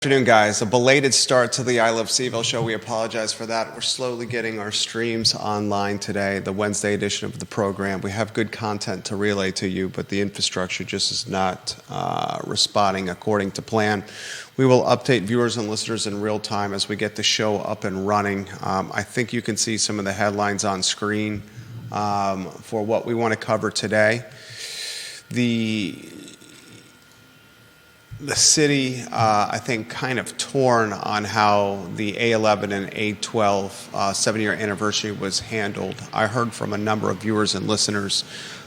Good afternoon, guys. A belated start to the I Love CVille Show. We apologize for that. We're slowly getting our streams online today, the Wednesday edition of the program. We have good content to relay to you, but the infrastructure just is not responding according to plan. We will update viewers and listeners in real time as we get the show up and running. I think you can see some of the headlines on screen for what we want to cover today. The city, I think, kind of torn on how the A11 and A12 7-year anniversary was handled. I heard from a number of viewers and listeners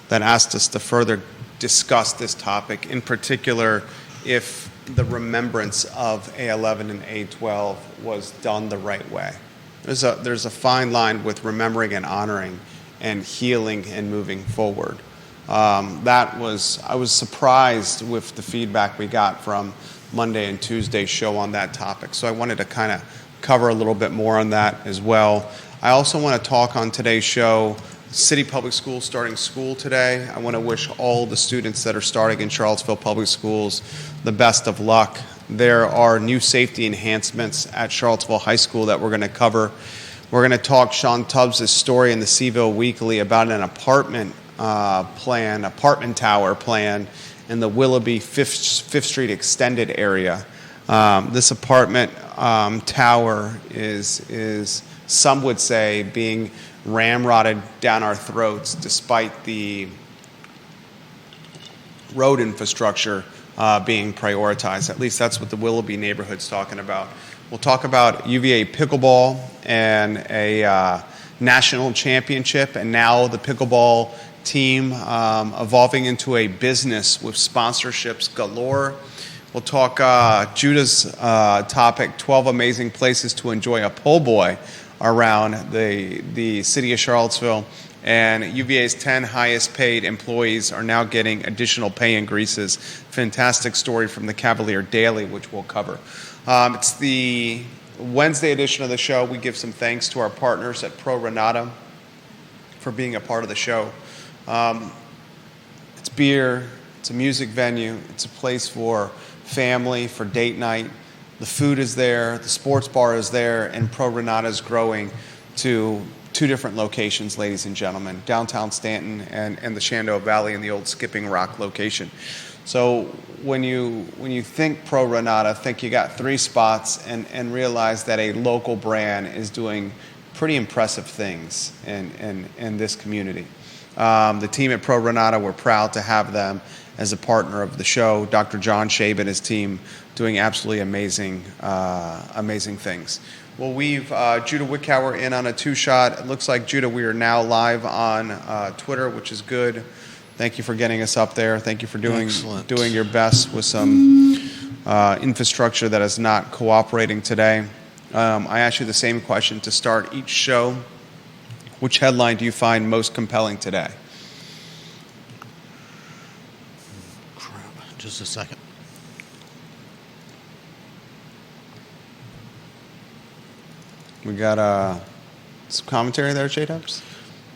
that asked us to further discuss this topic, in particular, if the remembrance of A11 and A12 was done the right way. There's a fine line with remembering and honoring and healing and moving forward. I was surprised with the feedback we got from Monday and Tuesday's show on that topic. So I wanted to kind of cover a little bit more on that as well. I also want to talk on today's show, City Public Schools starting school today. I want to wish all the students that are starting in Charlottesville Public Schools the best of luck. There are new safety enhancements at Charlottesville High School that we're going to cover. We're going to talk Sean Tubbs' story in the CVille Weekly about an apartment tower plan in the Willoughby 5th Street extended area. This apartment tower is, some would say, being ramrodded down our throats despite the road infrastructure being prioritized. At least that's what the Willoughby neighborhood's talking about. We'll talk about UVA Pickleball and a national championship, and now the Pickleball team evolving into a business with sponsorships galore. We'll talk Judah's topic, 12 amazing places to enjoy a po' boy around the city of Charlottesville. And UVA's 10 highest paid employees are now getting additional pay increases. Fantastic story from the Cavalier Daily, which we'll cover. It's the Wednesday edition of the show. We give some thanks to our partners at Pro Renata for being a part of the show. It's beer, it's a music venue, it's a place for family, for date night. The food is there, the sports bar is there, and Pro Renata is growing to 2 different locations, ladies and gentlemen, downtown Stanton and the Shenandoah Valley and the old Skipping Rock location. So when you think Pro Renata, think you got 3 spots and realize that a local brand is doing pretty impressive things in this community. The team at Pro Renata, we're proud to have them as a partner of the show. Dr. John Shabe and his team doing absolutely amazing things. We'll weave Judah Wickower in on a 2-shot. It looks like, Judah, we are now live on Twitter, which is good. Thank you for getting us up there. Thank you for doing your best with some infrastructure that is not cooperating today. I asked you the same question to start each show. Which headline do you find most compelling today? Crap, just a second. We got some commentary there, J-Dubs?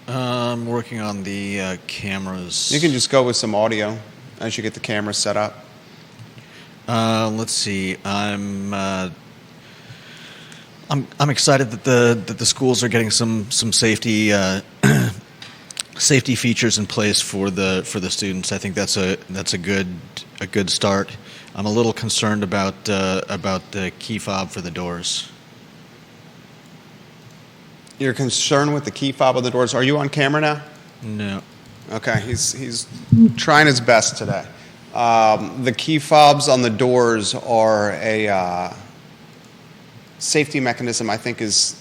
I'm working on the cameras. You can just go with some audio as you get the camera set up. Let's see. I'm excited that the schools are getting some safety safety features in place for the students. I think that's a good start. I'm a little concerned about the key fob for the doors. You're concerned with the key fob of the doors. Are you on camera now? No. Okay, he's trying his best today. The key fobs on the doors are a safety mechanism I think is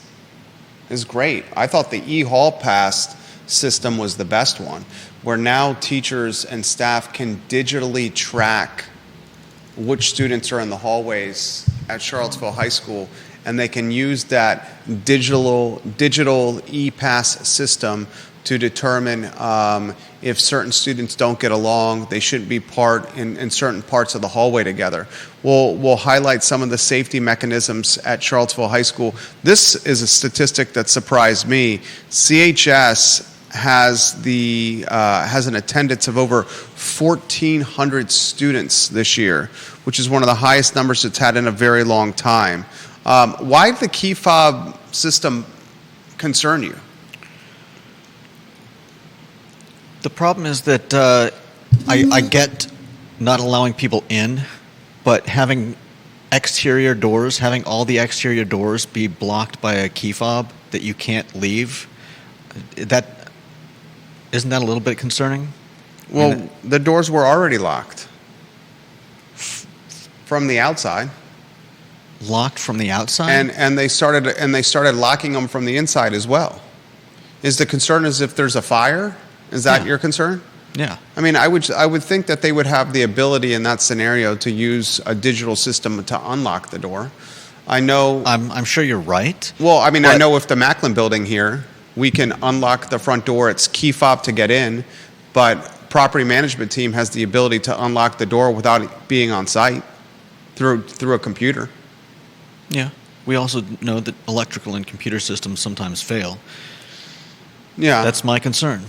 great. I thought the e-hall pass system was the best one, where now teachers and staff can digitally track which students are in the hallways at Charlottesville High School, and they can use that digital e-pass system to determine if certain students don't get along, they shouldn't be in certain parts of the hallway together. We'll highlight some of the safety mechanisms at Charlottesville High School. This is a statistic that surprised me. CHS has has an attendance of over 1,400 students this year, which is one of the highest numbers it's had in a very long time. Why did the key fob system concern you? The problem is that I get not allowing people in, but having all the exterior doors be blocked by a key fob that you can't leave, isn't that a little bit concerning? Well, the doors were already locked from the outside. Locked from the outside? And they started locking them from the inside as well. Is the concern as if there's a fire? Is that your concern? Yeah. I mean, I would think that they would have the ability in that scenario to use a digital system to unlock the door. I know. I'm sure you're right. Well, I mean, I know if the Macklin building here, we can unlock the front door. It's key fob to get in, but property management team has the ability to unlock the door without being on site through a computer. Yeah. We also know that electrical and computer systems sometimes fail. Yeah. That's my concern.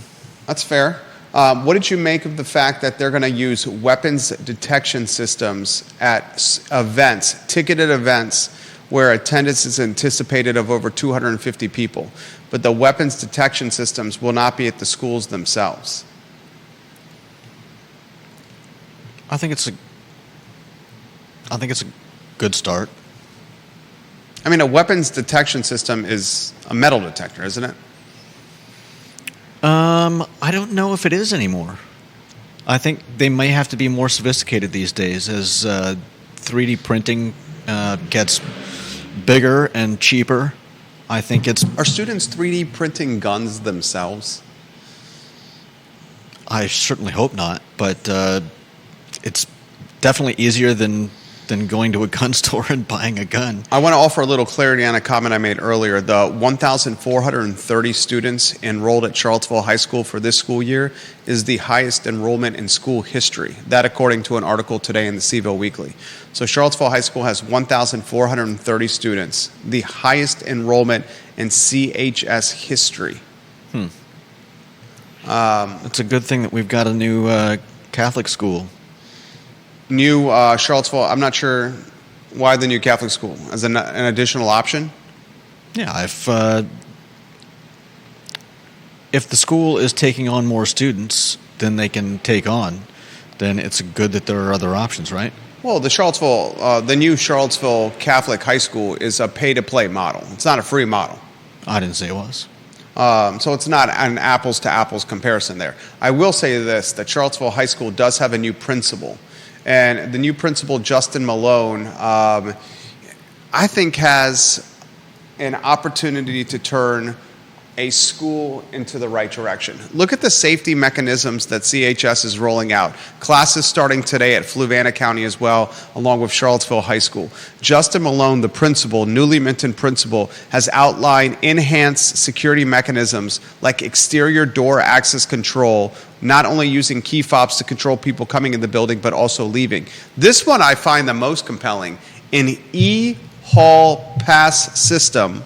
That's fair. What did you make of the fact that they're going to use weapons detection systems at events, ticketed events, where attendance is anticipated of over 250 people, but the weapons detection systems will not be at the schools themselves? I think it's a good start. I mean, a weapons detection system is a metal detector, isn't it? I don't know if it is anymore. I think they may have to be more sophisticated these days as 3D printing gets bigger and cheaper. I think it's... Are students 3D printing guns themselves? I certainly hope not, but it's definitely easier than going to a gun store and buying a gun. I want to offer a little clarity on a comment I made earlier. The 1,430 students enrolled at Charlottesville High School for this school year is the highest enrollment in school history. That according to an article today in the CVille Weekly. So Charlottesville High School has 1,430 students, the highest enrollment in CHS history. It's a good thing that we've got a new Catholic school. New Charlottesville, I'm not sure why the new Catholic school, as an additional option? Yeah, if the school is taking on more students than they can take on, then it's good that there are other options, right? Well, the new Charlottesville Catholic High School is a pay-to-play model. It's not a free model. I didn't say it was. So it's not an apples-to-apples comparison there. I will say this, that Charlottesville High School does have a new principal. And the new principal, Justin Malone, I think has an opportunity to turn a school into the right direction. Look at the safety mechanisms that CHS is rolling out. Classes starting today at Fluvanna County as well, along with Charlottesville High School. Justin Malone, the principal, newly minted principal, has outlined enhanced security mechanisms like exterior door access control, not only using key fobs to control people coming in the building, but also leaving. This one I find the most compelling, an e-hall pass system,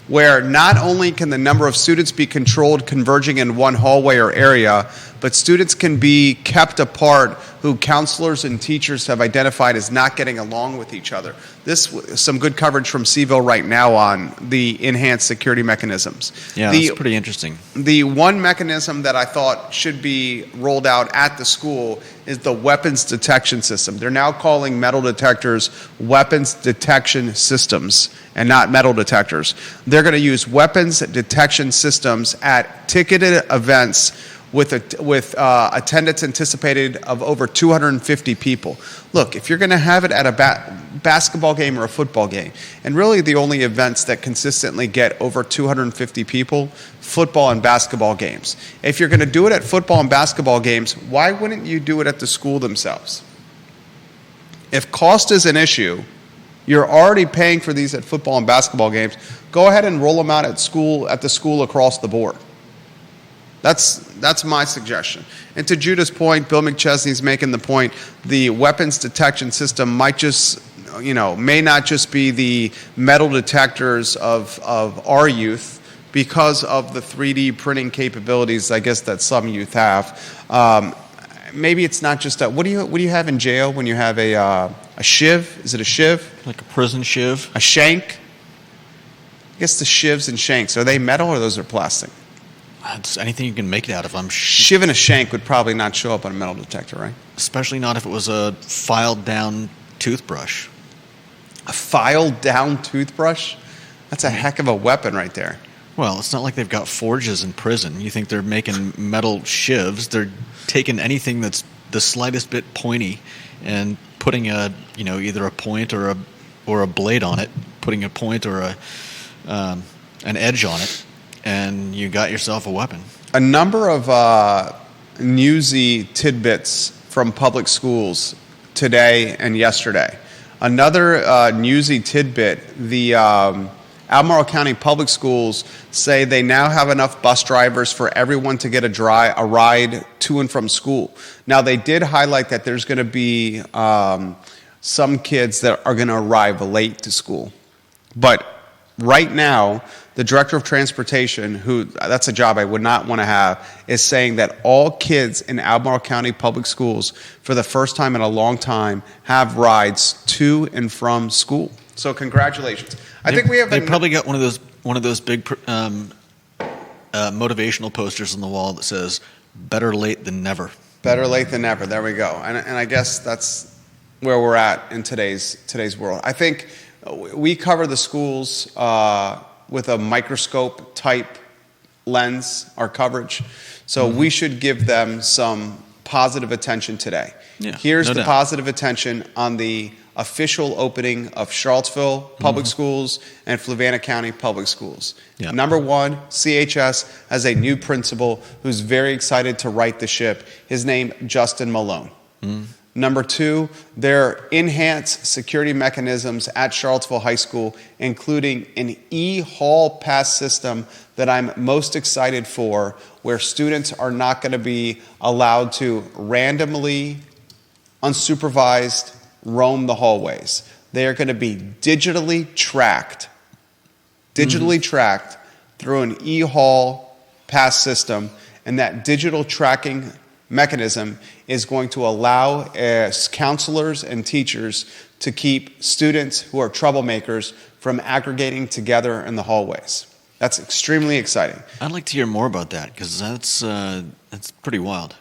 where not only can the number of students be controlled converging in one hallway or area, but students can be kept apart who counselors and teachers have identified as not getting along with each other. This is some good coverage from CVille right now on the enhanced security mechanisms. Yeah, that's pretty interesting. The one mechanism that I thought should be rolled out at the school is the weapons detection system. They're now calling metal detectors weapons detection systems and not metal detectors. They're going to use weapons detection systems at ticketed events with attendance anticipated of over 250 people. Look, if you're going to have it at a basketball game or a football game, and really the only events that consistently get over 250 people, football and basketball games. If you're going to do it at football and basketball games, why wouldn't you do it at the school themselves? If cost is an issue, you're already paying for these at football and basketball games, go ahead and roll them out at the school across the board. That's my suggestion. And to Judah's point, Bill McChesney's making the point, the weapons detection system may not just be the metal detectors of our youth because of the 3D printing capabilities, I guess, that some youth have. Maybe it's not just what do you have in jail when you have a shiv? Is it a shiv? Like a prison shiv? A shank? I guess the shivs and shanks, are they metal or those are plastic? It's anything you can make it out of. Shiv and a shank would probably not show up on a metal detector, right? Especially not if it was a filed down toothbrush. A filed down toothbrush? That's a heck of a weapon right there. Well, it's not like they've got forges in prison. You think they're making metal shivs? They're taking anything that's the slightest bit pointy and putting either a point or a blade on it, putting a point or an edge on it, and you got yourself a weapon. A number of newsy tidbits from public schools today and yesterday. Another newsy tidbit: the Albemarle County Public Schools say they now have enough bus drivers for everyone to get a ride to and from school. Now, they did highlight that there's going to be some kids that are going to arrive late to school. But right now, the Director of Transportation, that's a job I would not want to have, is saying that all kids in Albemarle County Public Schools, for the first time in a long time, have rides to and from school. So congratulations. I think we have. They probably got one of those big motivational posters on the wall that says "Better late than never." Better late than never. There we go. And I guess that's where we're at in today's world. I think we cover the schools with a microscope type lens, our coverage. So we should give them some positive attention today. Yeah, Here's no the doubt. positive attention on the official opening of Charlottesville Public Schools and Fluvanna County Public Schools. Yeah. Number one, CHS has a new principal who's very excited to right the ship. His name, Justin Malone. Number two, their enhanced security mechanisms at Charlottesville High School, including an e-hall pass system that I'm most excited for, where students are not going to be allowed to randomly, unsupervised, roam the hallways. They are going to be digitally tracked through an e-hall pass system, and that digital tracking mechanism is going to allow counselors and teachers to keep students who are troublemakers from aggregating together in the hallways. That's extremely exciting. I'd like to hear more about that because that's pretty wild.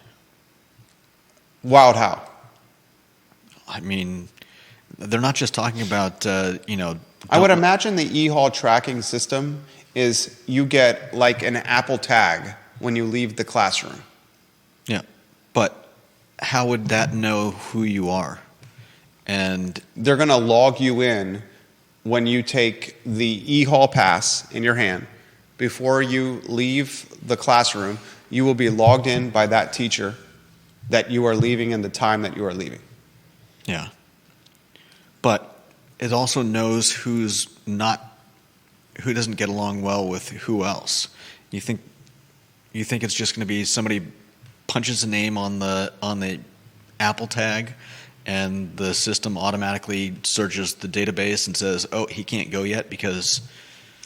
Wild how? I mean, they're not just talking about I would imagine the e-hall tracking system is you get like an Apple tag when you leave the classroom. Yeah, but how would that know who you are? And they're going to log you in when you take the e-hall pass in your hand. Before you leave the classroom, you will be logged in by that teacher that you are leaving and the time that you are leaving. yeah, but it also knows who doesn't get along well with who else. You think it's just going to be somebody punches a name on the Apple tag, and the system automatically searches the database and says, "Oh, he can't go yet because."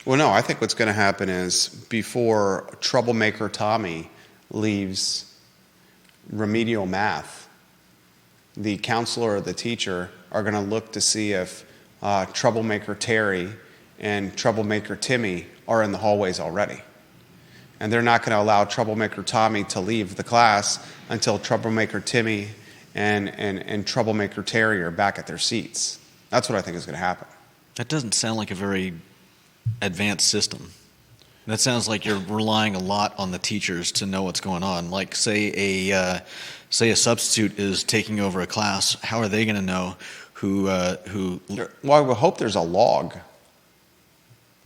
Well, no, I think what's going to happen is before troublemaker Tommy leaves remedial math, the counselor or the teacher are going to look to see if troublemaker Terry and troublemaker Timmy are in the hallways already. And they're not going to allow troublemaker Tommy to leave the class until troublemaker Timmy and troublemaker Terry are back at their seats. That's what I think is going to happen. That doesn't sound like a very advanced system. That sounds like you're relying a lot on the teachers to know what's going on. Like, say a substitute is taking over a class. How are they going to know who? Well, I would hope there's a log.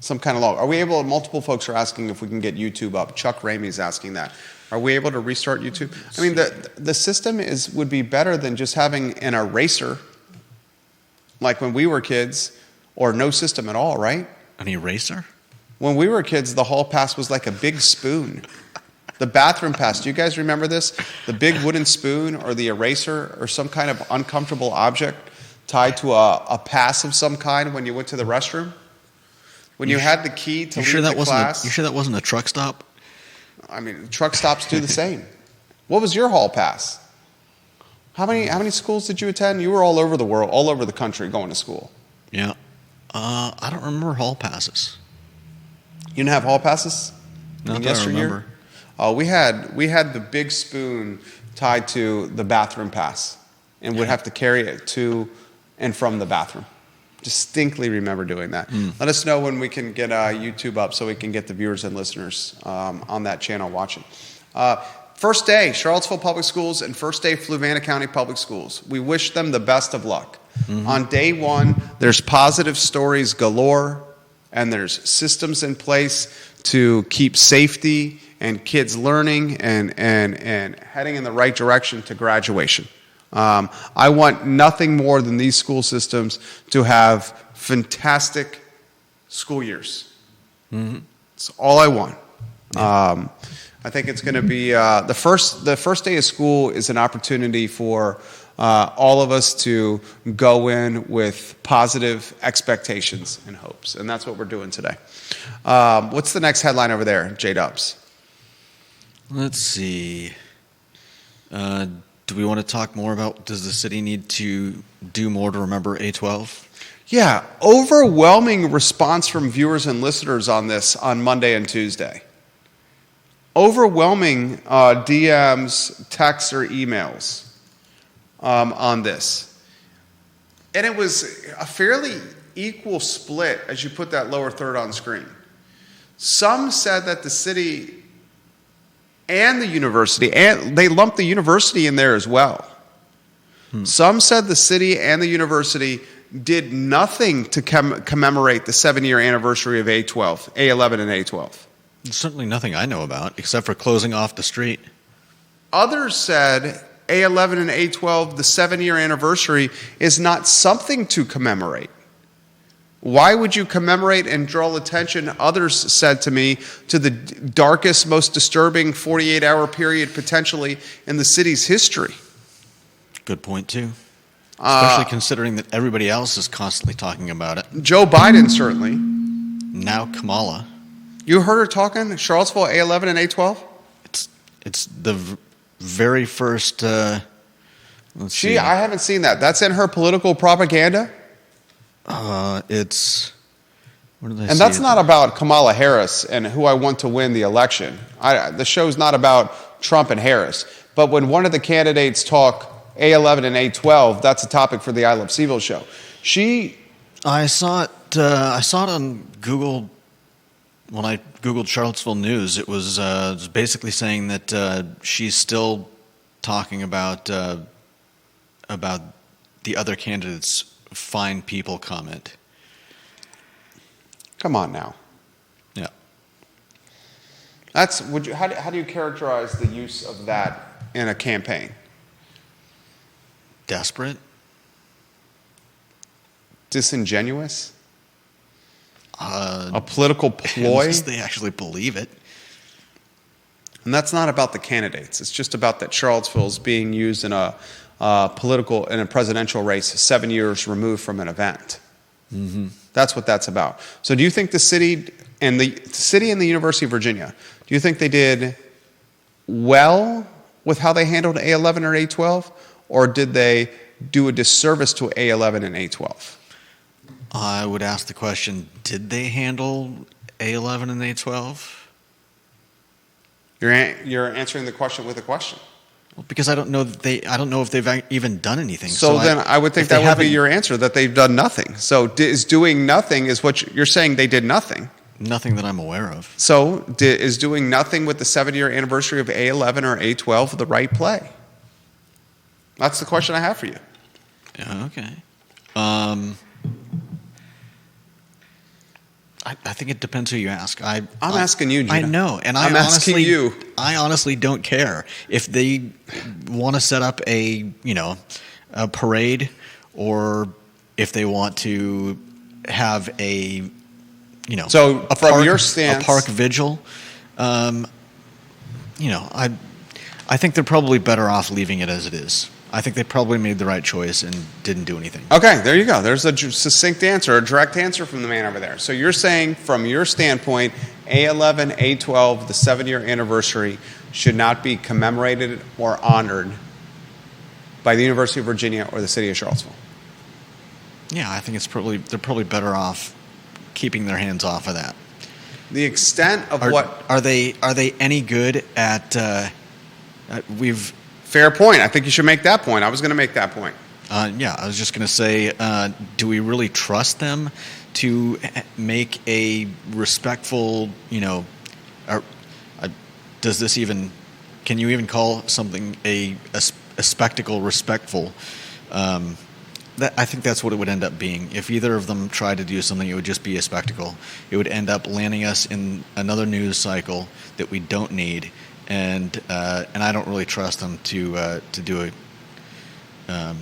Some kind of log. Are we able? Multiple folks are asking if we can get YouTube up. Chuck Ramey's asking that. Are we able to restart YouTube? I mean, the system would be better than just having an eraser, like when we were kids, or no system at all, right? An eraser? When we were kids, the hall pass was like a big spoon. The bathroom pass, do you guys remember this? The big wooden spoon or the eraser or some kind of uncomfortable object tied to a pass of some kind when you went to the restroom? When you had the key to leave the class. You sure that wasn't a truck stop? I mean, truck stops do the same. What was your hall pass? How many schools did you attend? You were all over the world, all over the country going to school. Yeah. I don't remember hall passes. You didn't have hall passes? Not that I remember. We had the big spoon tied to the bathroom pass and would have to carry it to and from the bathroom. Distinctly remember doing that. Let us know when we can get YouTube up so we can get the viewers and listeners on that channel watching. First day, Charlottesville Public Schools and first day, Fluvanna County Public Schools. We wish them the best of luck. On day one, there's positive stories galore, and there's systems in place to keep safety and kids learning and heading in the right direction to graduation. I want nothing more than these school systems to have fantastic school years. That's all I want. I think it's going to be the first day of school is an opportunity for all of us to go in with positive expectations and hopes, and that's what we're doing today. What's the next headline over there, J-Dubs? Let's see. Do we want to talk more about, does the city need to do more to remember A12? Yeah, overwhelming response from viewers and listeners on this on Monday and Tuesday. Overwhelming DMs, texts, or emails on this. And it was a fairly equal split as you put that lower third on screen. Some said that the city and the university, and they lumped the university in there as well. Some said the city and the university did nothing to commemorate the 7-year anniversary of A12, A11 and A12. Certainly nothing I know about, except for closing off the street. Others said A11 and A12, the 7-year anniversary, is not something to commemorate. Why would you commemorate and draw attention, others said to me, to the darkest, most disturbing 48-hour period potentially in the city's history? Good point, too. Especially considering that everybody else is constantly talking about it. Joe Biden, certainly. Now Kamala. You heard her talking Charlottesville, A11 and A12? It's the very first, let's see. I haven't seen that. That's in her political propaganda? It's, where did I see And that's it? not about Kamala Harris and who I want to win the election. The show's not about Trump and Harris. But when one of the candidates talk A11 and A12, that's a topic for the I Love CVille show. I saw it on Google. When I Googled Charlottesville news, it was basically saying that she's still talking about the other candidates' fine people comment. Come on now. Yeah. How do you characterize the use of that in a campaign? Desperate? Disingenuous? A political ploy? Unless they actually believe it. And that's not about the candidates. It's just about that Charlottesville is being used in a presidential race 7 years removed from an event. That's what that's about. So do you think the city and the University of Virginia, do you think they did well with how they handled A11 or A12? Or did they do a disservice to A11 and A12? I would ask the question, did they handle A11 and A12? You're answering the question with a question. Well, because I don't know if they've even done anything. So then I would think that would be your answer, that they've done nothing. So is doing nothing is what you're saying they did nothing. Nothing that I'm aware of. So is doing nothing with the 7-year anniversary of A11 or A12 the right play? That's the question I have for you. Yeah, okay. I think it depends who you ask. I'm asking you, Gina. I know, and I'm asking you. I honestly don't care if they want to set up a parade, or if they want to have So from your stance, a park vigil. I think they're probably better off leaving it as it is. I think they probably made the right choice and didn't do anything. Okay, there you go. There's a succinct answer, a direct answer from the man over there. So you're saying, from your standpoint, A11, A12, the 7-year anniversary, should not be commemorated or honored by the University of Virginia or the city of Charlottesville? Yeah, I think they're probably better off keeping their hands off of that. The extent of are they any good at we've. Fair point. I think you should make that point. I was going to make that point. Yeah, I was just going to say, do we really trust them to make a respectful, does this even, can you even call something a spectacle respectful? I think that's what it would end up being. If either of them tried to do something, it would just be a spectacle. It would end up landing us in another news cycle that we don't need. And I don't really trust them to do a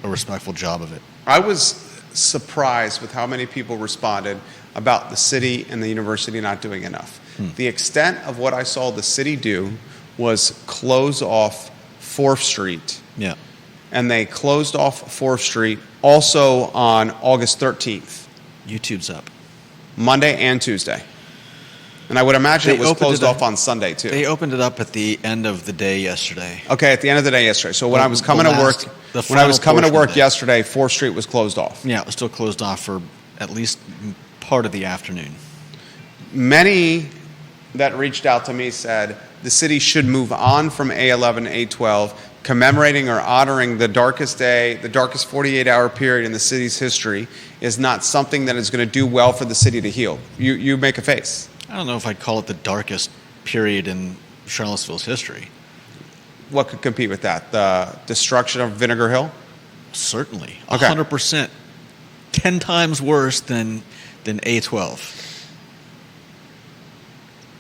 respectful job of it. I was surprised with how many people responded about the city and the university not doing enough. The extent of what I saw the city do was close off 4th Street. Yeah. And they closed off 4th Street also on August 13th. YouTube's up. Monday and Tuesday. And I would imagine it was closed off on Sunday, too. They opened it up at the end of the day yesterday. Okay, at the end of the day yesterday. So when I was coming to work, yesterday, 4th Street was closed off. Yeah, it was still closed off for at least part of the afternoon. Many that reached out to me said the city should move on from A11, A12, commemorating or honoring the darkest day, the darkest 48-hour period in the city's history is not something that is going to do well for the city to heal. You make a face. I don't know if I'd call it the darkest period in Charlottesville's history. What could compete with that? The destruction of Vinegar Hill? Certainly. Okay. 100%. 10 times worse than A12.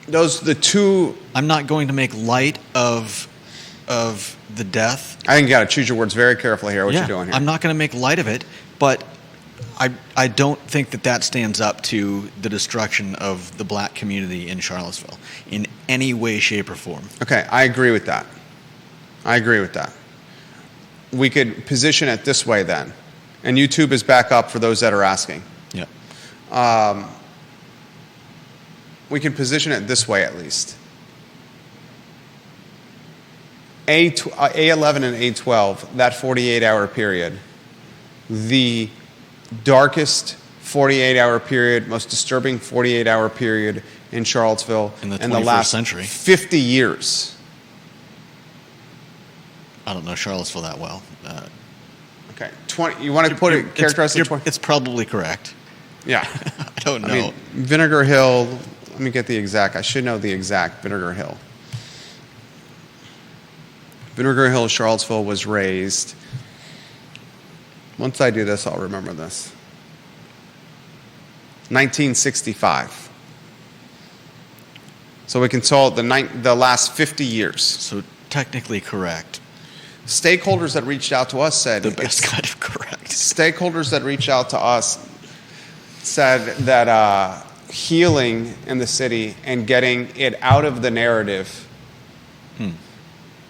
Those the two. I'm not going to make light of the death. I think you got to choose your words very carefully here, what you're doing here. I'm not going to make light of it, but I don't think that stands up to the destruction of the black community in Charlottesville in any way, shape, or form. Okay, I agree with that. We could position it this way then. And YouTube is back up for those that are asking. Yeah. We can position it this way at least. A11 and A12, that 48-hour period, the darkest 48-hour period, most disturbing 48-hour period in Charlottesville in the 21st the last century. 50 years. I don't know Charlottesville that well. Okay, 20. You want to put it characterize it? It's probably correct. Yeah, I don't know. I mean, Vinegar Hill. Let me get the exact. I should know the exact Vinegar Hill. Vinegar Hill, Charlottesville was raised. Once I do this, I'll remember this. 1965. So we can call it the last 50 years. So technically correct. Stakeholders that reached out to us said... The best kind of correct. Stakeholders that reached out to us said that healing in the city and getting it out of the narrative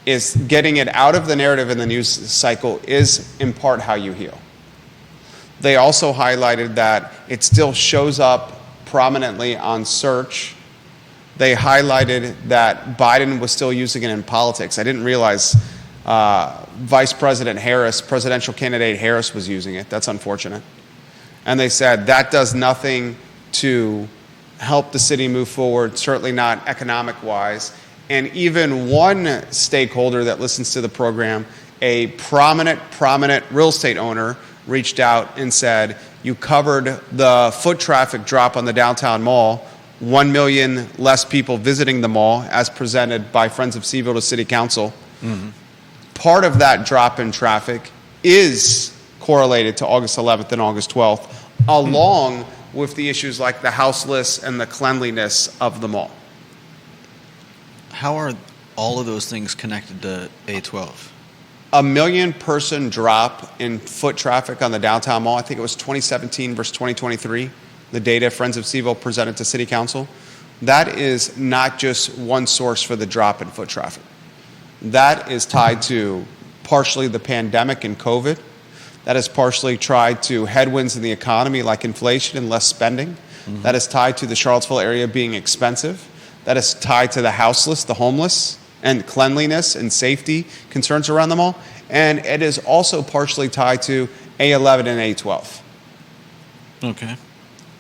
is getting it out of the narrative in the news cycle is in part how you heal. They also highlighted that it still shows up prominently on search. They highlighted that Biden was still using it in politics. I didn't realize Vice President Harris, presidential candidate Harris, was using it. That's unfortunate. And they said that does nothing to help the city move forward, certainly not economic-wise. And even one stakeholder that listens to the program, a prominent real estate owner, reached out and said, you covered the foot traffic drop on the downtown mall, 1 million less people visiting the mall as presented by Friends of CVille to City Council. Mm-hmm. Part of that drop in traffic is correlated to August 11th and August 12th, along with the issues like the houseless and the cleanliness of the mall. How are all of those things connected to A12? A 1 million person drop in foot traffic on the downtown mall. I think it was 2017 versus 2023. The data Friends of CVille presented to City Council. That is not just one source for the drop in foot traffic. That is tied to partially the pandemic and COVID. That is partially tied to headwinds in the economy like inflation and less spending. That is tied to the Charlottesville area being expensive. That is tied to the houseless, the homeless, and cleanliness and safety concerns around them all. And it is also partially tied to A11 and A12. Okay.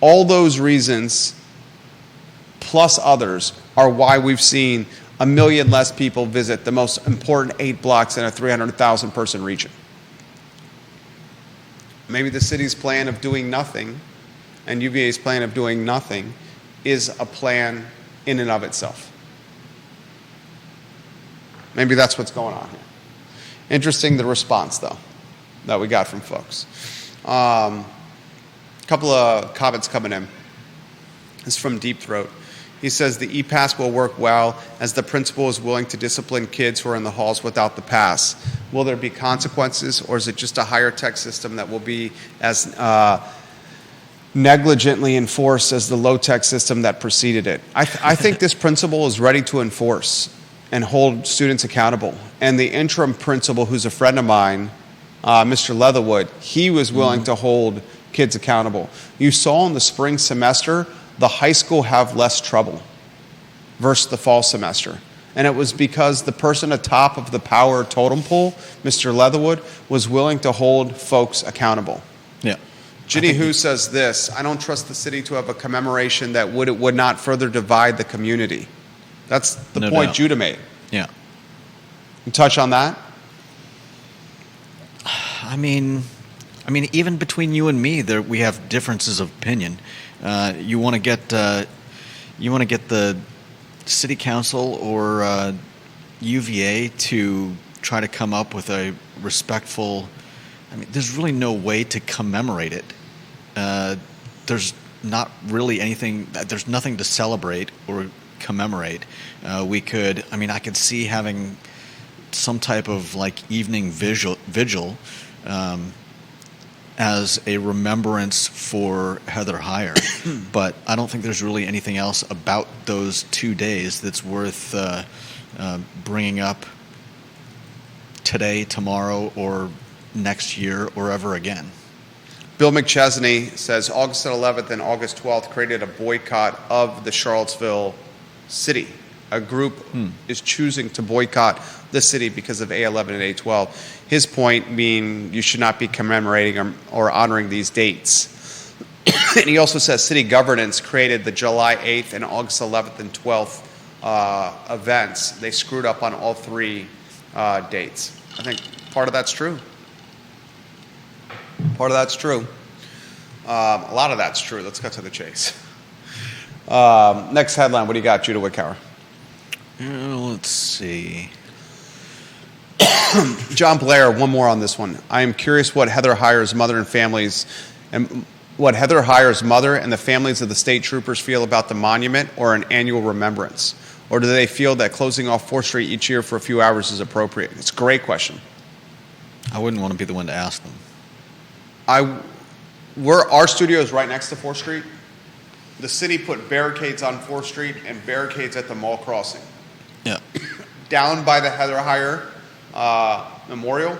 All those reasons, plus others, are why we've seen 1 million less people visit the most important 8 blocks in a 300,000 person region. Maybe the city's plan of doing nothing and UVA's plan of doing nothing is a plan in and of itself. Maybe that's what's going on here. Interesting, the response, though, that we got from folks. A couple of comments coming in. This is from Deep Throat. He says the e-pass will work well as the principal is willing to discipline kids who are in the halls without the pass. Will there be consequences, or is it just a higher tech system that will be as negligently enforced as the low-tech system that preceded it? I think this principal is ready to enforce and hold students accountable. And the interim principal, who's a friend of mine, Mr. Leatherwood, he was willing to hold kids accountable. You saw in the spring semester, the high school have less trouble versus the fall semester. And it was because the person atop of the power totem pole, Mr. Leatherwood, was willing to hold folks accountable. Yeah. Ginny Who says this: I don't trust the city to have a commemoration that would not further divide the community. That's the No point doubt. Judah made. Yeah. You touch on that? I mean, even between you and me, we have differences of opinion. You want to get the city council or UVA to try to come up with a respectful. I mean, there's really no way to commemorate it. There's not really anything. There's nothing to celebrate or commemorate. I could see having some type of like evening vigil as a remembrance for Heather Heyer, but I don't think there's really anything else about those 2 days that's worth bringing up today, tomorrow, or next year, or ever again. Bill McChesney says August 11th and August 12th created a boycott of the Charlottesville city. A group is choosing to boycott the city because of A11 and A12. His point being you should not be commemorating or honoring these dates. And he also says city governance created the July 8th and August 11th and 12th events. They screwed up on all 3 dates. I think part of that's true. Part of that's true. A lot of that's true. Let's cut to the chase. Next headline. What do you got, Judah Wickower? Let's see. John Blair, one more on this one. I am curious what Heather Heyer's mother and the families of the state troopers feel about the monument or an annual remembrance. Or do they feel that closing off 4th Street each year for a few hours is appropriate? It's a great question. I wouldn't want to be the one to ask them. Our studio is right next to 4th Street. The city put barricades on 4th Street and barricades at the mall crossing. Yeah. Down by the Heather Heyer Memorial,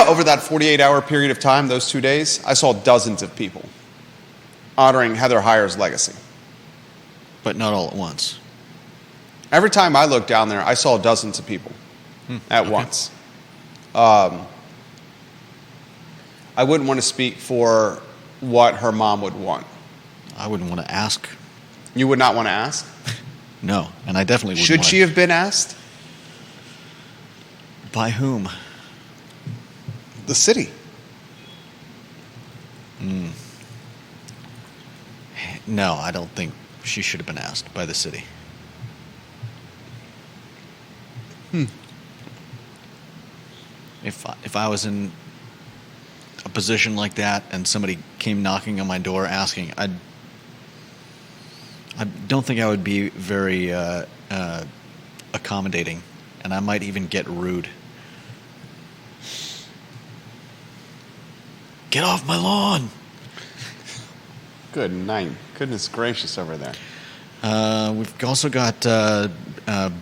over that 48-hour period of time, those 2 days, I saw dozens of people honoring Heather Heyer's legacy. But not all at once. Every time I looked down there, I saw dozens of people at once. I wouldn't want to speak for what her mom would want. I wouldn't want to ask. You would not want to ask? No, and I definitely wouldn't. Should she have been asked? By whom? The city. No, I don't think she should have been asked by the city. If I was in a position like that and somebody came knocking on my door asking, I don't think I would be very accommodating, and I might even get rude. Get off my lawn! Good night. Goodness gracious over there. We've also got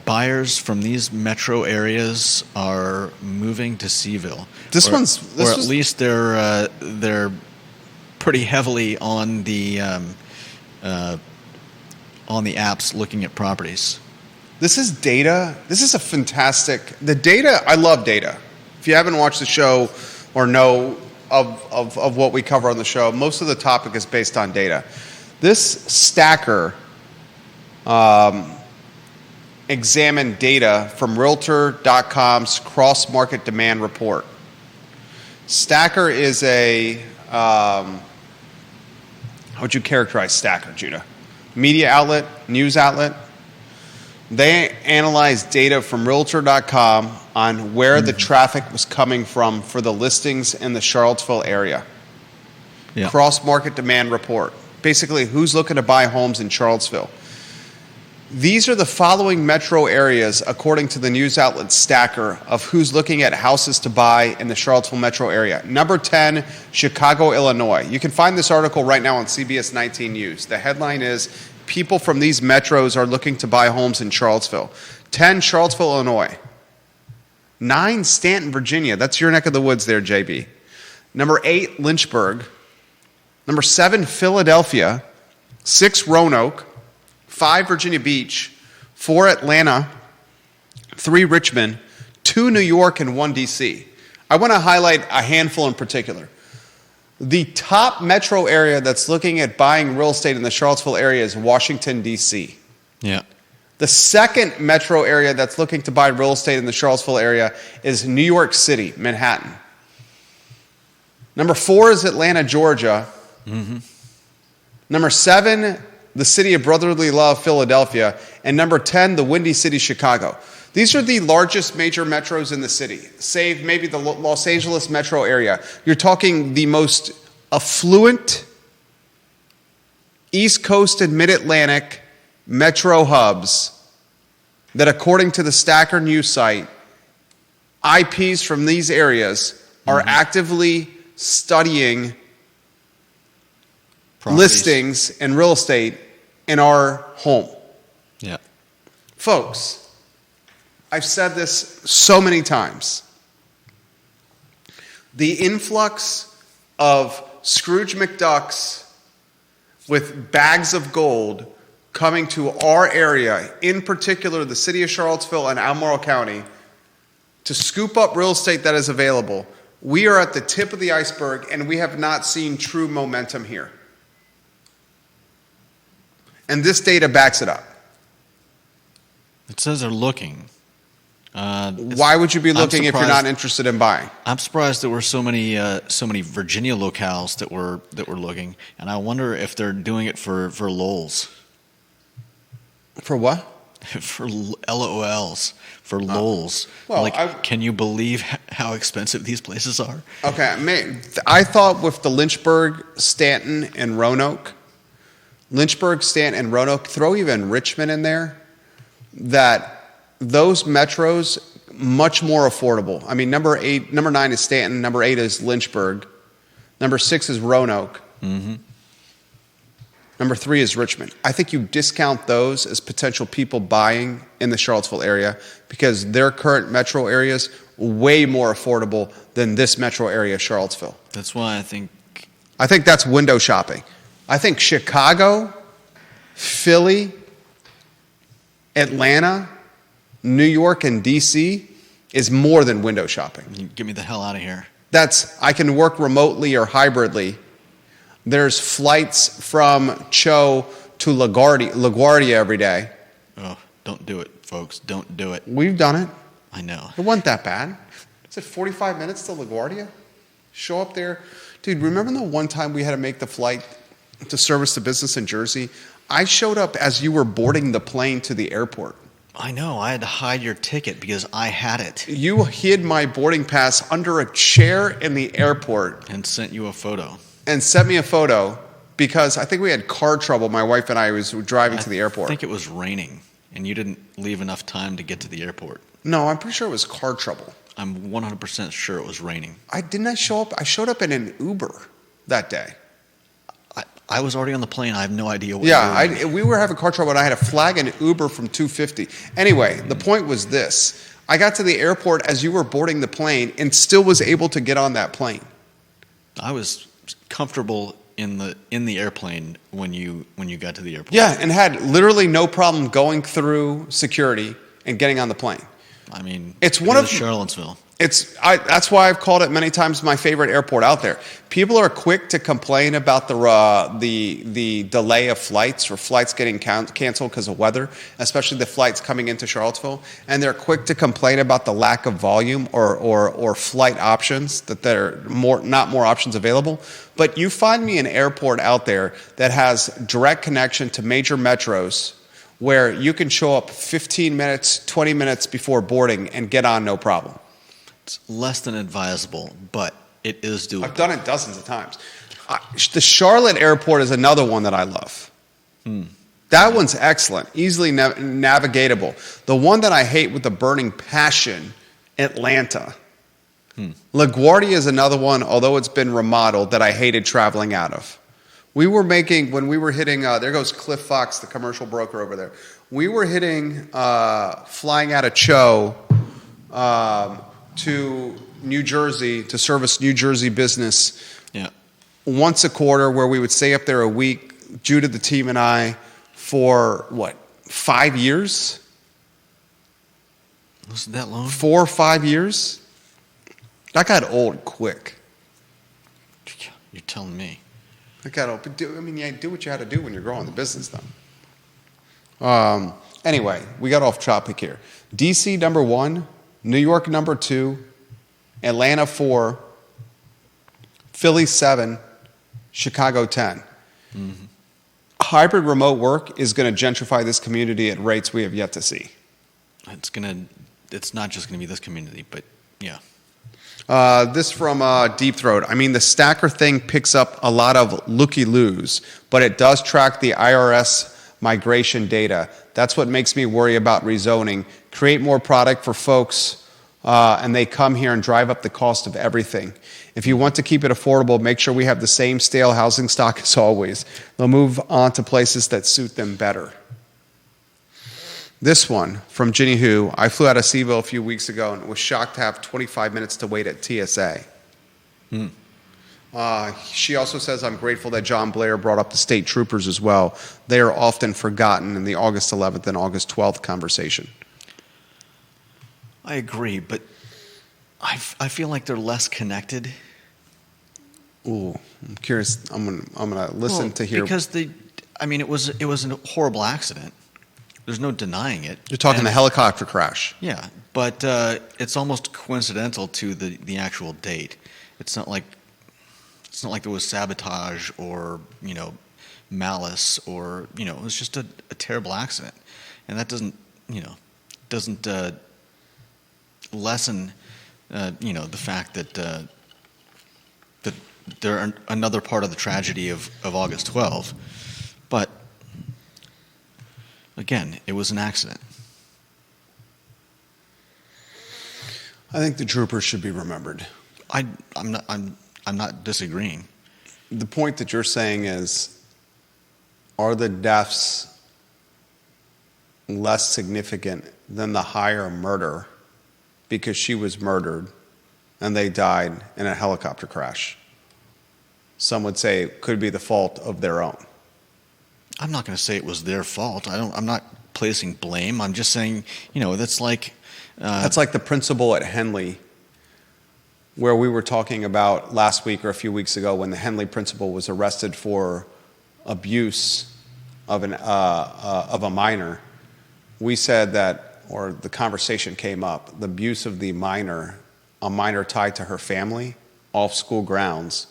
buyers from these metro areas are moving to CVille. Or At least they're pretty heavily on the apps looking at properties. This is data. This is a fantastic. The data. I love data. If you haven't watched the show or know of what we cover on the show, most of the topic is based on data. This stacker examined data from Realtor.com's cross-market demand report. Stacker is a how would you characterize Stacker, Judah? Media outlet, news outlet. They analyzed data from Realtor.com on where the traffic was coming from for the listings in the Charlottesville area. Yeah. Cross-market demand report. Basically, who's looking to buy homes in Charlottesville. These are the following metro areas, according to the news outlet Stacker, of who's looking at houses to buy in the Charlottesville metro area. Number 10, Chicago, Illinois. You can find this article right now on CBS 19 News. The headline is, people from these metros are looking to buy homes in Charlottesville. 10, Charlottesville, Illinois. 9, Stanton, Virginia. That's your neck of the woods there, JB. Number 8, Lynchburg. Number 7, Philadelphia. 6, Roanoke. 5, Virginia Beach. 4, Atlanta. 3, Richmond. 2, New York, and 1, D.C. I want to highlight a handful in particular. The top metro area that's looking at buying real estate in the Charlottesville area is Washington, D.C. Yeah. The second metro area that's looking to buy real estate in the Charlottesville area is New York City, Manhattan. Number 4 is Atlanta, Georgia. Mm-hmm. Number 7, the city of brotherly love, Philadelphia. And number 10, the Windy City, Chicago. These are the largest major metros in the city, save maybe the Los Angeles metro area. You're talking the most affluent East Coast and Mid-Atlantic metro hubs that, according to the Stacker news site, IPs from these areas are actively studying Properties. Listings and real estate in our home. Yeah. Folks, I've said this so many times. The influx of Scrooge McDucks with bags of gold coming to our area, in particular the city of Charlottesville and Albemarle County, to scoop up real estate that is available, we are at the tip of the iceberg and we have not seen true momentum here. And this data backs it up. It says they're looking. Why would you be looking if you're not interested in buying? I'm surprised there were so many Virginia locales that were looking, and I wonder if they're doing it for LOLs. For what? For LOLs, for LOLs. Well, can you believe how expensive these places are? Okay, I thought with the Lynchburg, Stanton, and Roanoke, throw even Richmond in there, that those metros much more affordable. I mean, number 9 is Stanton, number 8 is Lynchburg, number 6 is Roanoke, number 3 is Richmond. I think you discount those as potential people buying in the Charlottesville area because their current metro areas way more affordable than this metro area, Charlottesville. That's why I think that's window shopping. I think Chicago, Philly, Atlanta, New York, and D.C. is more than window shopping. You get me the hell out of here. I can work remotely or hybridly. There's flights from Cho to LaGuardia every day. Oh, don't do it, folks. Don't do it. We've done it. I know. It wasn't that bad. Is it 45 minutes to LaGuardia? Show up there. Dude, remember the one time we had to make the flight to service the business in Jersey? I showed up as you were boarding the plane to the airport. I know. I had to hide your ticket because I had it. You hid my boarding pass under a chair in the airport. And sent you a photo. And sent me a photo because I think we had car trouble. My wife and I was driving to the airport. I think it was raining and you didn't leave enough time to get to the airport. No, I'm pretty sure it was car trouble. I'm 100% sure it was raining. I showed up in an Uber that day. I was already on the plane. I have no idea what. Yeah, we were having car trouble, and I had to flag an Uber from 250. Anyway, the point was this. I got to the airport as you were boarding the plane and still was able to get on that plane. I was comfortable in the airplane when you got to the airport. Yeah, and had literally no problem going through security and getting on the plane. I mean, it's one of Charlottesville. That's why I've called it many times my favorite airport out there. People are quick to complain about the delay of flights or flights getting canceled because of weather, especially the flights coming into Charlottesville, and they're quick to complain about the lack of volume or flight options, that there are not more options available. But you find me an airport out there that has direct connection to major metros, where you can show up 15 minutes, 20 minutes before boarding and get on no problem. It's less than advisable, but it is doable. I've done it dozens of times. The Charlotte airport is another one that I love. That one's excellent, easily navigatable. The one that I hate with a burning passion, Atlanta. LaGuardia is another one, although it's been remodeled, that I hated traveling out of. When we were hitting, there goes Cliff Fox, the commercial broker over there. We were hitting, flying out of Cho to New Jersey to service New Jersey business once a quarter, where we would stay up there a week, Judah, the team, and I, for 5 years? Was it that long? 4 or 5 years? That got old quick. You're telling me. That got old. You do what you had to do when you're growing the business, though. Anyway, we got off topic here. DC number 1, New York number 2, Atlanta 4, Philly 7, Chicago 10. Hybrid remote work is going to gentrify this community at rates we have yet to see. It's not just going to be this community, but yeah. This from Deep Throat. I mean, the stacker thing picks up a lot of looky-loos, but it does track the IRS migration data. That's what makes me worry about rezoning. Create more product for folks, and they come here and drive up the cost of everything. If you want to keep it affordable, make sure we have the same stale housing stock as always. They'll move on to places that suit them better. This one from Ginny Who. I flew out of CVille a few weeks ago and was shocked to have 25 minutes to wait at TSA. She also says, I'm grateful that John Blair brought up the state troopers as well. They are often forgotten in the August 11th and August 12th conversation. I agree, but I feel like they're less connected. Ooh, I'm curious. I'm gonna listen to hear. Because it was a horrible accident. There's no denying it. You're talking the helicopter crash. Yeah, but it's almost coincidental to the actual date. It's not like there was sabotage or malice or it was just a terrible accident, and that doesn't lessen the fact that that they're another part of the tragedy of August 12, but. Again, it was an accident. I think the troopers should be remembered. I'm not disagreeing. The point that you're saying is, are the deaths less significant than the higher murder because she was murdered and they died in a helicopter crash? Some would say it could be the fault of their own. I'm not going to say it was their fault. I'm not placing blame. I'm just saying, that's like... that's like the principal at Henley, where we were talking about last week or a few weeks ago when the Henley principal was arrested for abuse of a minor. We said that, or the conversation came up, the abuse of a minor tied to her family, off school grounds,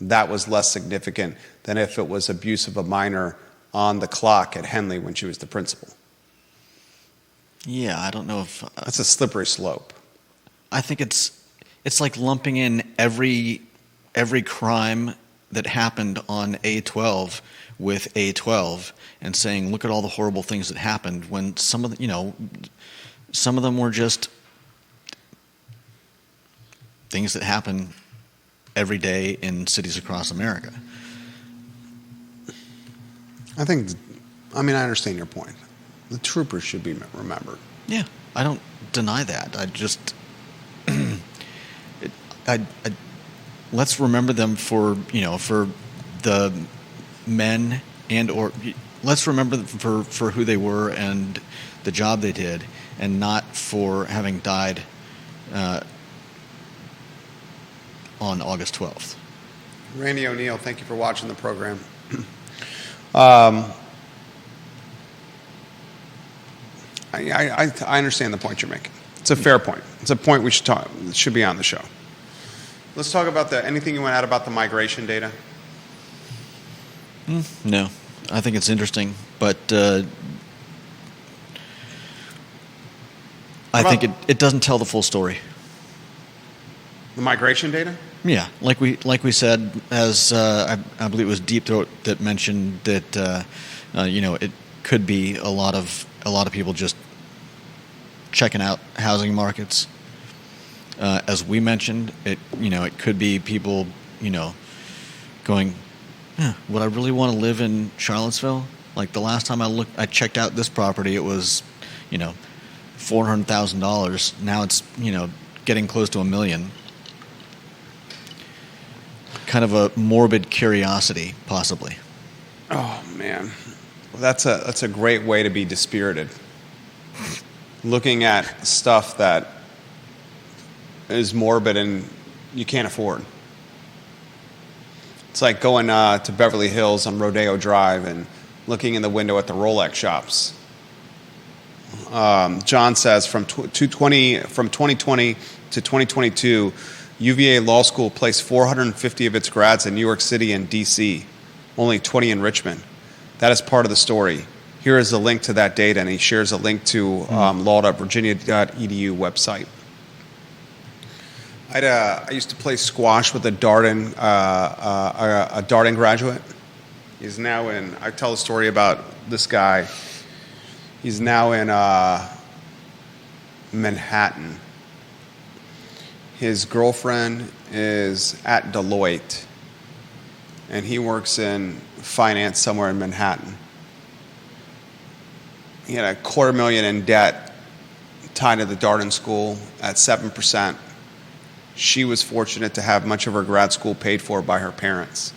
that was less significant than if it was abuse of a minor on the clock at Henley when she was the principal. Yeah, I don't know if... That's a slippery slope. I think it's like lumping in every crime that happened on A12 with A12 and saying, look at all the horrible things that happened, when some of them were just things that happen every day in cities across America. I understand your point. The troopers should be remembered. Yeah, I don't deny that. I just, let's remember them for the men or let's remember them for who they were and the job they did, and not for having died on August 12th. Randy O'Neill, thank you for watching the program. I understand the point you're making. It's a fair point. It's a point we should be on the show. Let's talk about anything you want to add about the migration data? No, I think it's interesting, but I think it doesn't tell the full story. The migration data? Yeah, like we said, as I believe it was Deep Throat that mentioned that it could be a lot of people just checking out housing markets. As we mentioned, it could be people going, would I really want to live in Charlottesville? Like the last time I checked out this property, it was $400,000. Now it's getting close to $1 million. Kind of a morbid curiosity, possibly. Oh man, that's a great way to be dispirited. Looking at stuff that is morbid and you can't afford. It's like going to Beverly Hills on Rodeo Drive and looking in the window at the Rolex shops. John says from 2020 to 2022. UVA Law School placed 450 of its grads in New York City and D.C., only 20 in Richmond. That is part of the story. Here is a link to that data, and he shares a link to law.virginia.edu website. I used to play squash with a Darden graduate. He's now in. I tell a story about this guy. He's now in Manhattan. His girlfriend is at Deloitte, and he works in finance somewhere in Manhattan. He had $250,000 in debt tied to the Darden School at 7%. She was fortunate to have much of her grad school paid for by her parents.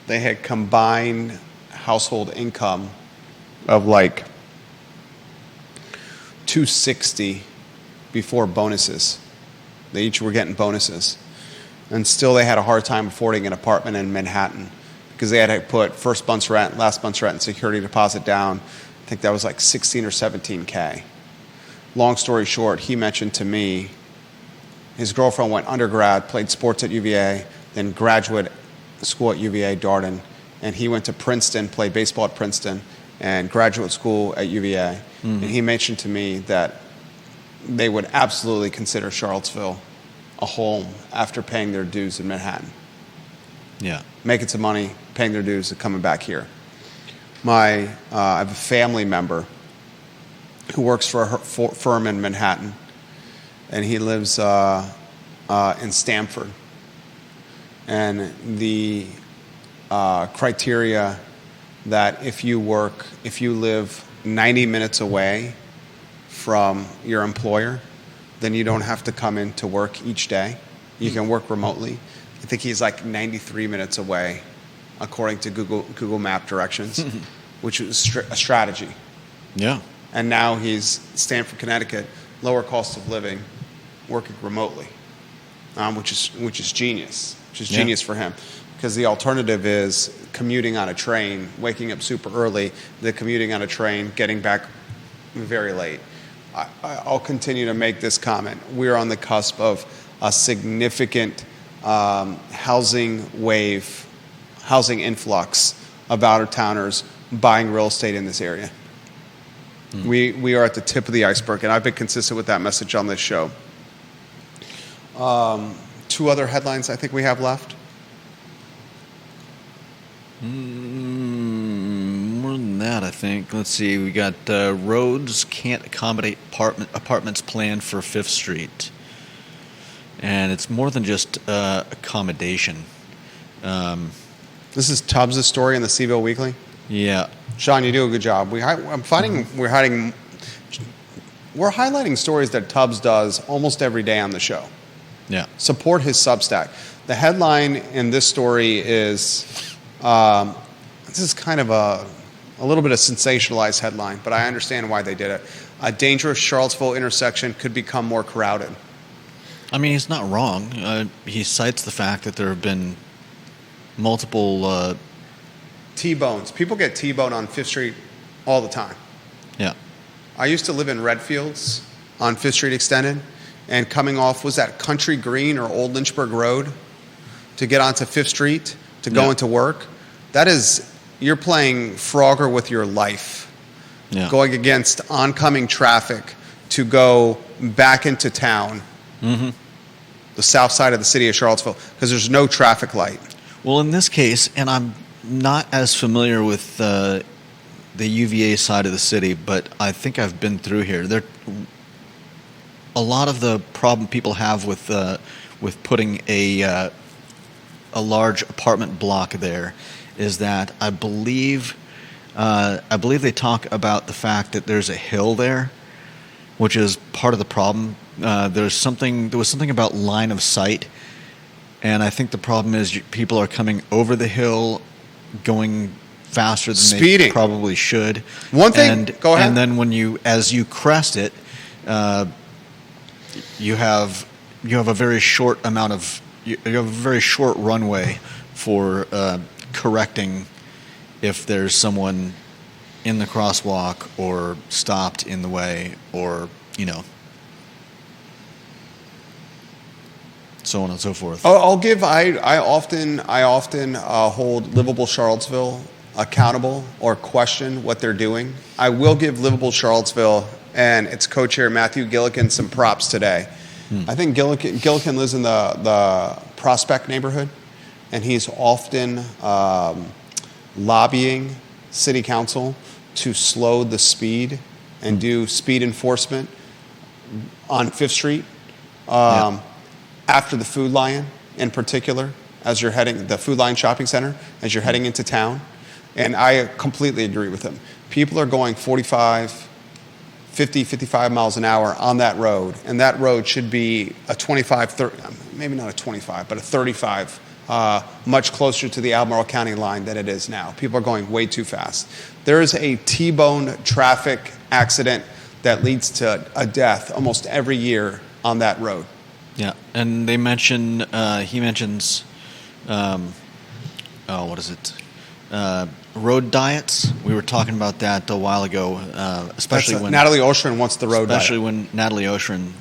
They had combined household income of like $260 before bonuses. They each were getting bonuses. And still they had a hard time affording an apartment in Manhattan because they had to put first month's rent, last month's rent, and security deposit down. I think that was like $16 or $17K. Long story short, he mentioned to me his girlfriend went undergrad, played sports at UVA, then graduate school at UVA, Darden, and he went to Princeton, played baseball at Princeton, and graduate school at UVA. Mm-hmm. And he mentioned to me that they would absolutely consider Charlottesville a home after paying their dues in Manhattan. Yeah. Making some money, paying their dues, and coming back here. I have a family member who works for a firm in Manhattan, and he lives in Stamford. And the criteria that if you live 90 minutes away from your employer, then you don't have to come in to work each day. You can work remotely. I think he's like 93 minutes away, according to Google Map directions, which is a strategy. Yeah. And now he's Stamford, Connecticut, lower cost of living, working remotely, which is genius. Which is genius for him, because the alternative is commuting on a train, waking up super early, then commuting on a train, getting back very late. I'll continue to make this comment. We're on the cusp of a significant housing influx of out-of-towners buying real estate in this area. We are at the tip of the iceberg, and I've been consistent with that message on this show. Two other headlines I think we have left. More than that, I think. Let's see. We got roads can't accommodate apartments planned for 5th Street. And it's more than just accommodation. This is Tubbs' story in the CVille Weekly? Yeah. Sean, you do a good job. I'm finding we're highlighting stories that Tubbs does almost every day on the show. Yeah. Support his Substack. The headline in this story is, this is kind of a little bit of sensationalized headline, but I understand why they did it. A dangerous Charlottesville intersection could become more crowded. I mean, he's not wrong. He cites the fact that there have been multiple T-bones. People get T-boned on 5th Street all the time. Yeah. I used to live in Redfields on 5th Street Extended, and coming off, was that Country Green or Old Lynchburg Road to get onto 5th Street to go into work? That is, you're playing Frogger with your life, going against oncoming traffic to go back into town, the south side of the city of Charlottesville, because there's no traffic light. Well, in this case, and I'm not as familiar with the UVA side of the city, but I think I've been through here. A lot of the problem people have with putting a large apartment block there is that I believe they talk about the fact that there's a hill there, which is part of the problem. There was something about line of sight, and I think the problem is people are coming over the hill, going faster than Speeding. They probably should. One thing, go ahead. And then as you crest it, you have a very short runway for correcting if there's someone in the crosswalk or stopped in the way, or so on and so forth. I often hold Livable Charlottesville accountable or question what they're doing. I will give Livable Charlottesville and its co-chair Matthew Gillikin some props today. I think Gillikin lives in the Prospect neighborhood, and he's often lobbying city council to slow the speed and do speed enforcement on 5th Street after the Food Lion in particular, as you're heading, the Food Lion Shopping Center, as you're heading into town. And I completely agree with him. People are going 45, 50, 55 miles an hour on that road, and that road should be a 25, 30, maybe not a 25, but a 35, much closer to the Albemarle County line than it is now. People are going way too fast. There is a T-bone traffic accident that leads to a death almost every year on that road. Yeah, and he mentions, what is it? Road diets. We were talking about that a while ago, especially when Natalie Oshrin wants the road diet. Especially when Natalie Oshrin.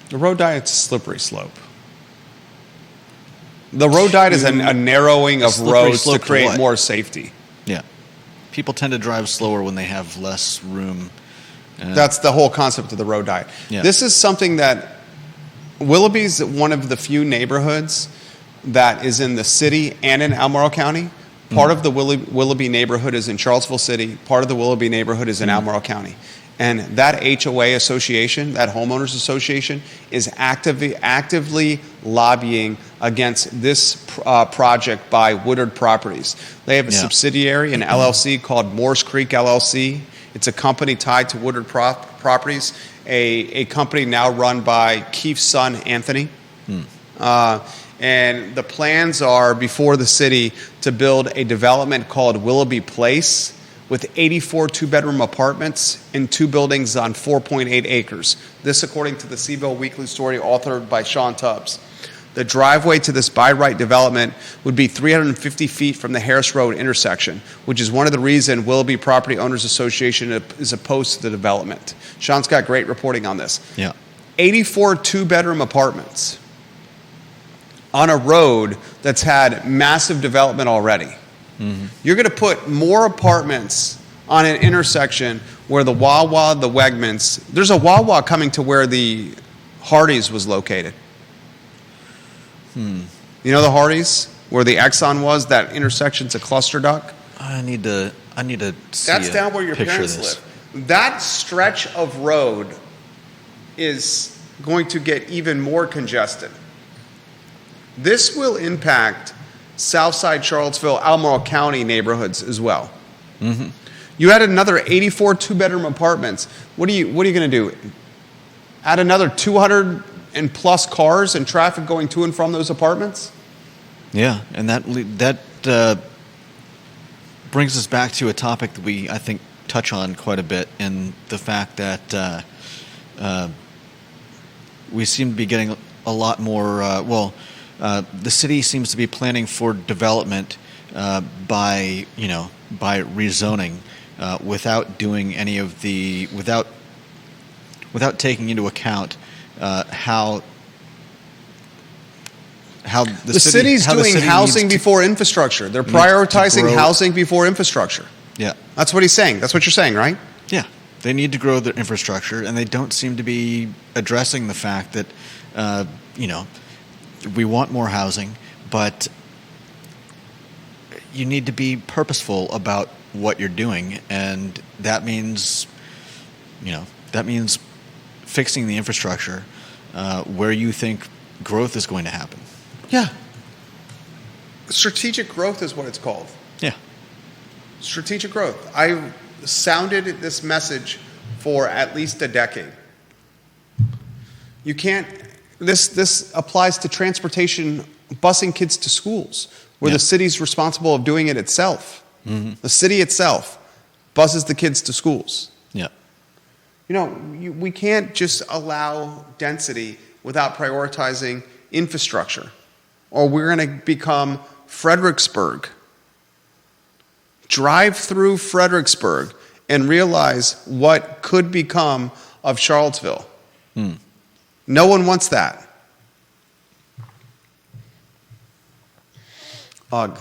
The road diet's a slippery slope. The road diet is a narrowing of roads to create more safety. Yeah. People tend to drive slower when they have less room. That's the whole concept of the road diet. Yeah. This is something that Willoughby's one of the few neighborhoods that is in the city and in Albemarle County. Part of the Willoughby neighborhood is in Charlottesville City. Part of the Willoughby neighborhood is in Albemarle County. And that HOA association, that homeowners association, is actively lobbying against this project by Woodard Properties. They have a subsidiary, an LLC called Moores Creek LLC. It's a company tied to Woodard Properties, a company now run by Keefe's son, Anthony. And the plans are before the city to build a development called Willoughby Place with 84 two-bedroom apartments in 2 buildings on 4.8 acres. This according to the CVille Weekly story authored by Sean Tubbs. The driveway to this by-right development would be 350 feet from the Harris Road intersection, which is one of the reasons Willoughby Property Owners Association is opposed to the development. Sean's got great reporting on this. 84 two-bedroom apartments on a road that's had massive development already. You're going to put more apartments on an intersection where the Wawa, the Wegmans, there's a Wawa coming to where the Hardee's was located. You know the Hardee's, where the Exxon was? That intersection's a cluster duck. I need to see. That's down where your parents live. That stretch of road is going to get even more congested. This will impact Southside Charlottesville, Albemarle County neighborhoods as well. Mm-hmm. You add another 84 two-bedroom apartments. What are you going to do? Add another 200 and plus cars and traffic going to and from those apartments? Yeah, and that brings us back to a topic that we, I think, touch on quite a bit, in the fact that we seem to be getting a lot more. The city seems to be planning for development by rezoning without doing any of the without taking into account how the city's doing housing before infrastructure. They're prioritizing housing before infrastructure. Yeah. That's what he's saying. That's what you're saying, right? Yeah. They need to grow their infrastructure, and they don't seem to be addressing the fact that, we want more housing, but you need to be purposeful about what you're doing, and that means fixing the infrastructure where you think growth is going to happen. Yeah. Strategic growth is what it's called. Yeah. Strategic growth. I sounded this message for at least a decade. You can't. This applies to transportation, busing kids to schools, where the city's responsible of doing it itself. Mm-hmm. The city itself buses the kids to schools. Yeah. We can't just allow density without prioritizing infrastructure, or we're going to become Fredericksburg. Drive through Fredericksburg and realize what could become of Charlottesville. No one wants that. Ugh.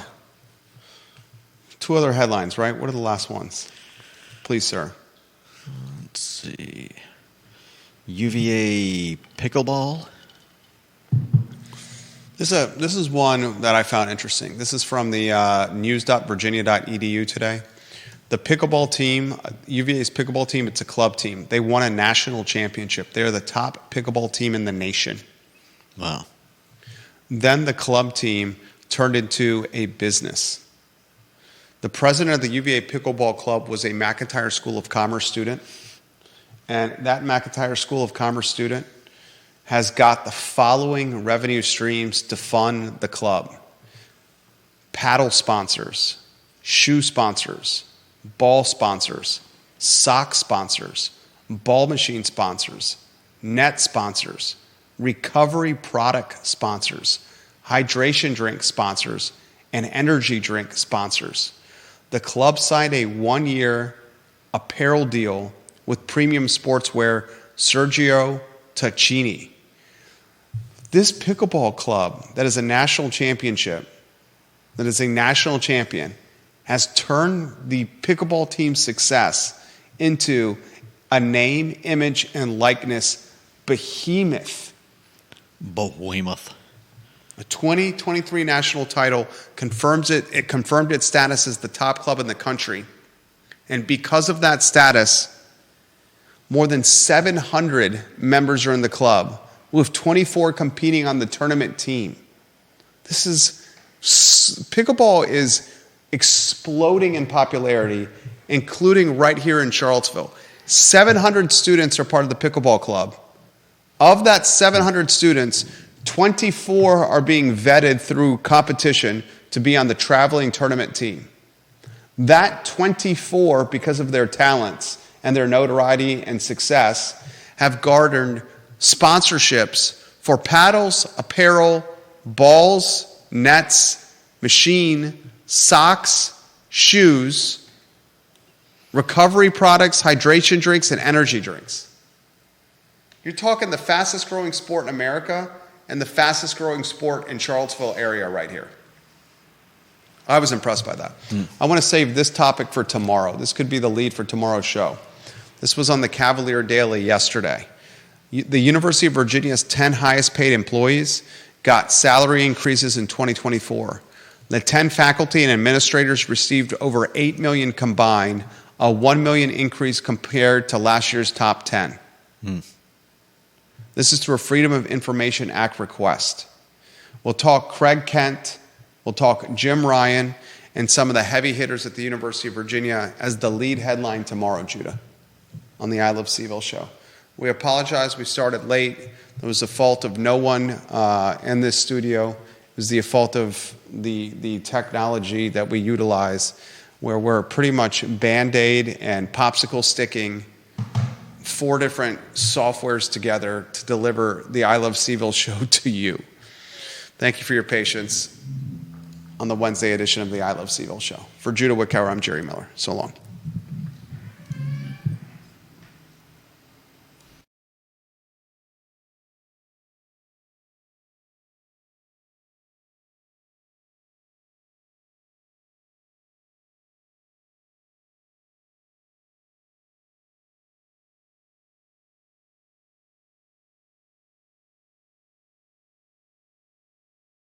2 other headlines, right? What are the last ones? Please, sir. Let's see. UVA Pickleball. This is one that I found interesting. This is from the news.virginia.edu today. The pickleball team, UVA's pickleball team, it's a club team. They won a national championship. They're the top pickleball team in the nation. Wow. Then the club team turned into a business. The president of the UVA Pickleball Club was a McIntyre School of Commerce student. And that McIntyre School of Commerce student has got the following revenue streams to fund the club: paddle sponsors, shoe sponsors, ball sponsors, sock sponsors, ball machine sponsors, net sponsors, recovery product sponsors, hydration drink sponsors, and energy drink sponsors. The club signed a 1-year apparel deal with premium sportswear Sergio Tacchini. This pickleball club that is a national championship, that is a national champion, has turned the pickleball team's success into a name, image, and likeness behemoth. Behemoth. A 2023 national title confirms it. It confirmed its status as the top club in the country. And because of that status, more than 700 members are in the club, with 24 competing on the tournament team. Pickleball is exploding in popularity, including right here in Charlottesville. 700 students are part of the pickleball club. Of that 700 students, 24 are being vetted through competition to be on the traveling tournament team. That 24, because of their talents and their notoriety and success, have garnered sponsorships for paddles, apparel, balls, nets, machine, socks, shoes, recovery products, hydration drinks, and energy drinks. You're talking the fastest growing sport in America and the fastest growing sport in Charlottesville area right here. I was impressed by that. I want to save this topic for tomorrow. This could be the lead for tomorrow's show. This was on the Cavalier Daily yesterday. The University of Virginia's 10 highest paid employees got salary increases in 2024. The 10 faculty and administrators received over $8 million combined, a $1 million increase compared to last year's top 10. This is through a Freedom of Information Act request. We'll talk Craig Kent We'll talk Jim Ryan and some of the heavy hitters at the University of Virginia as the lead headline tomorrow, Judah, on the I Love CVille show. We apologize. We started late. It was the fault of no one in this studio. It was the fault of the technology that we utilize, where we're pretty much Band-Aid and popsicle sticking 4 different softwares together to deliver the I Love CVille show to you. Thank you for your patience on the Wednesday edition of the I Love CVille show. For Judah Wickower, I'm Jerry Miller. So long.